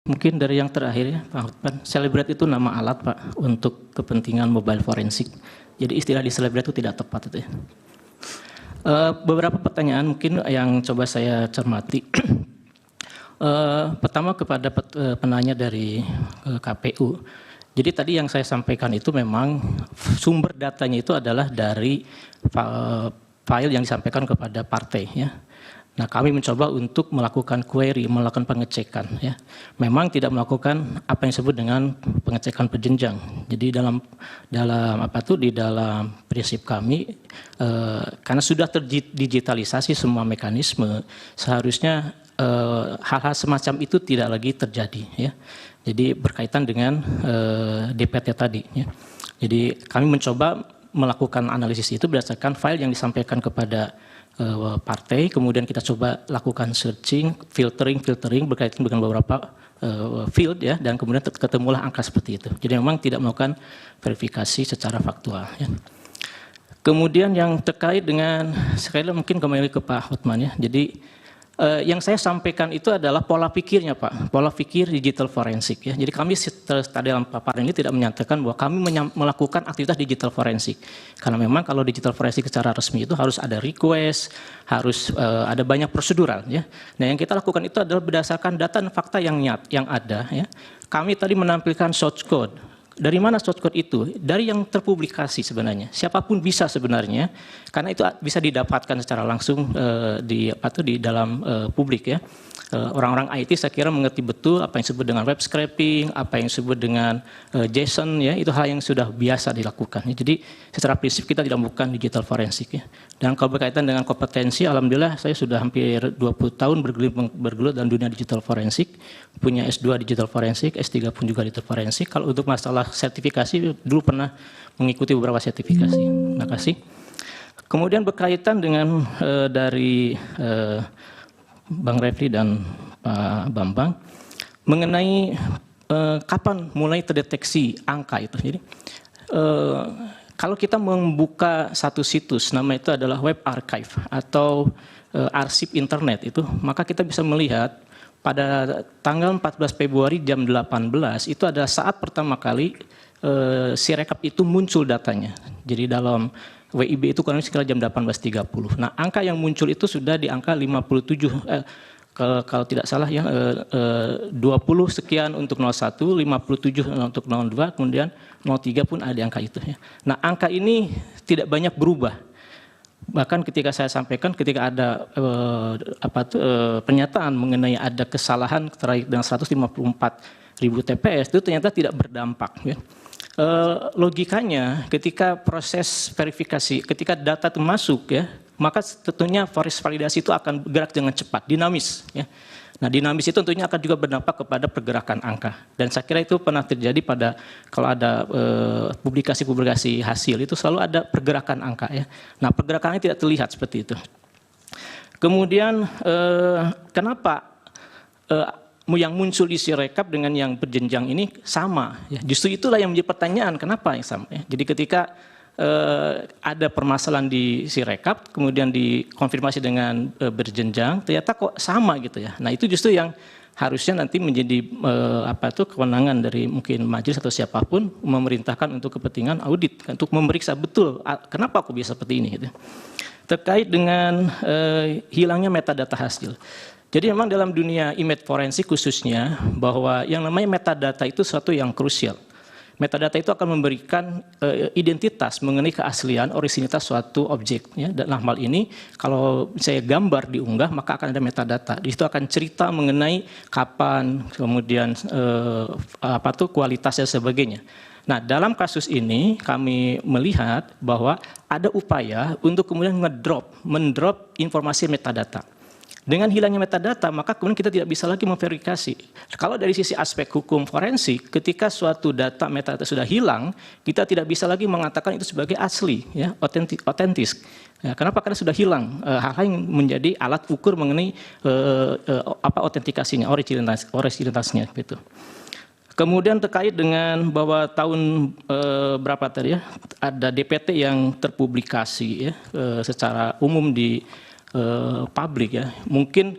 Mungkin dari yang terakhir ya, Pak Hotman, Celebrate itu nama alat Pak untuk kepentingan mobile forensik. Jadi istilah di Celebrate itu tidak tepat itu ya. Beberapa pertanyaan mungkin yang coba saya cermati. Pertama kepada penanya dari KPU. Jadi tadi yang saya sampaikan itu memang sumber datanya itu adalah dari file yang disampaikan kepada partai ya. Nah, kami mencoba untuk melakukan query, melakukan pengecekan ya. Memang tidak melakukan apa yang disebut dengan pengecekan berjenjang. Jadi dalam di dalam prinsip kami karena sudah terdigitalisasi semua mekanisme, seharusnya hal-hal semacam itu tidak lagi terjadi ya. Jadi berkaitan dengan DPT tadi ya. Jadi kami mencoba melakukan analisis itu berdasarkan file yang disampaikan kepada partai, kemudian kita coba lakukan searching, filtering berkaitan dengan beberapa field ya, dan kemudian ketemulah angka seperti itu. Jadi memang tidak melakukan verifikasi secara faktual ya. Kemudian yang terkait dengan, sekali lagi mungkin kembali ke Pak Hotman ya, jadi yang saya sampaikan itu adalah pola pikirnya Pak, pola pikir digital forensik ya. Jadi kami tadi dalam paparan ini tidak menyatakan bahwa kami melakukan aktivitas digital forensik. Karena memang kalau digital forensik secara resmi itu harus ada request, harus ada banyak prosedural ya. Nah yang kita lakukan itu adalah berdasarkan data dan fakta yang ada ya. Kami tadi menampilkan source code. Dari mana source code itu? Dari yang terpublikasi sebenarnya. Siapapun bisa sebenarnya, karena itu bisa didapatkan secara langsung di dalam publik ya. Orang-orang IT saya kira mengerti betul apa yang disebut dengan web scraping, apa yang disebut dengan JSON ya, itu hal yang sudah biasa dilakukan. Jadi secara prinsip kita tidak melakukan digital forensik ya. Dan kalau berkaitan dengan kompetensi, alhamdulillah saya sudah hampir 20 tahun bergelut dalam dunia digital forensik, punya S2 digital forensik, S3 pun juga digital forensik. Kalau untuk masalah sertifikasi dulu pernah mengikuti beberapa sertifikasi. Terima kasih. Kemudian berkaitan dengan dari Bang Refli dan Pak Bambang mengenai kapan mulai terdeteksi angka itu. Jadi kalau kita membuka satu situs, nama itu adalah web archive atau arsip internet itu, maka kita bisa melihat pada tanggal 14 Februari jam 18 itu adalah saat pertama kali Sirekap itu muncul datanya. Jadi dalam WIB itu kurang lebih sekitar jam 18.30. Nah, angka yang muncul itu sudah di angka 57, kalau tidak salah ya, 20 sekian untuk 01, 57 untuk 02, kemudian 03 pun ada angka itu ya. Nah, angka ini tidak banyak berubah. Bahkan ketika saya sampaikan, ketika ada pernyataan mengenai ada kesalahan terkait dengan 154.000 TPS, itu ternyata tidak berdampak ya. Logikanya ketika proses verifikasi, ketika data itu masuk ya, maka tentunya proses validasi itu akan bergerak dengan cepat, dinamis ya. Nah, dinamis itu tentunya akan juga berdampak kepada pergerakan angka. Dan saya kira itu pernah terjadi pada kalau ada publikasi-publikasi hasil itu selalu ada pergerakan angka ya. Nah, pergerakannya tidak terlihat seperti itu. Kemudian kenapa yang muncul di Sirekap dengan yang berjenjang ini sama ya. Justru itulah yang menjadi pertanyaan, kenapa yang sama ya. Jadi ketika ada permasalahan di Sirekap kemudian dikonfirmasi dengan berjenjang, ternyata kok sama gitu ya. Nah, itu justru yang harusnya nanti menjadi kewenangan dari mungkin majelis atau siapapun memerintahkan untuk kepentingan audit, untuk memeriksa betul kenapa kok bisa seperti ini gitu. Terkait dengan hilangnya metadata hasil. Jadi memang dalam dunia image forensik khususnya bahwa yang namanya metadata itu sesuatu yang krusial. Metadata itu akan memberikan identitas mengenai keaslian orisinilitas suatu objek ya. Dalam hal ini kalau saya gambar diunggah maka akan ada metadata. Di situ akan cerita mengenai kapan, kemudian kualitasnya dan sebagainya. Nah, dalam kasus ini kami melihat bahwa ada upaya untuk kemudian mendrop informasi metadata. Dengan hilangnya metadata, maka kemudian kita tidak bisa lagi memverifikasi. Kalau dari sisi aspek hukum forensik, ketika suatu data metadata sudah hilang, kita tidak bisa lagi mengatakan itu sebagai asli, ya, otentis. Ya, kenapa? Karena sudah hilang hal-hal yang menjadi alat ukur mengenai autentikasinya, originalitasnya, gitu. Kemudian terkait dengan bahwa tahun berapa tadi ya, ada DPT yang terpublikasi ya, secara umum di publik ya, mungkin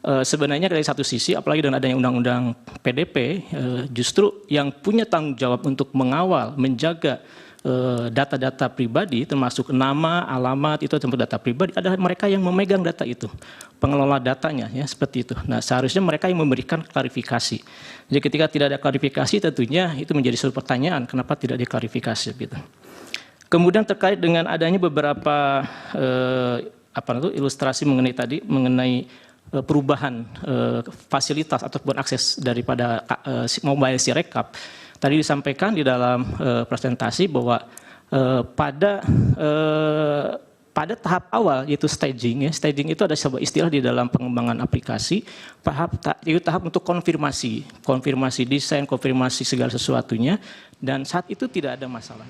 sebenarnya dari satu sisi, apalagi dengan adanya undang-undang PDP, justru yang punya tanggung jawab untuk mengawal, menjaga data-data pribadi, termasuk nama, alamat, itu termasuk data pribadi, adalah mereka yang memegang data itu, pengelola datanya, ya seperti itu. Nah, seharusnya mereka yang memberikan klarifikasi. Jadi ketika tidak ada klarifikasi, tentunya itu menjadi suatu pertanyaan, kenapa tidak diklarifikasi, gitu. Kemudian terkait dengan adanya beberapa ilustrasi mengenai perubahan fasilitas ataupun akses daripada mobile Sirekap. Tadi disampaikan di dalam presentasi bahwa pada tahap awal yaitu staging, ya, staging itu ada sebuah istilah di dalam pengembangan aplikasi, yaitu tahap untuk konfirmasi desain, konfirmasi segala sesuatunya, dan saat itu tidak ada masalah.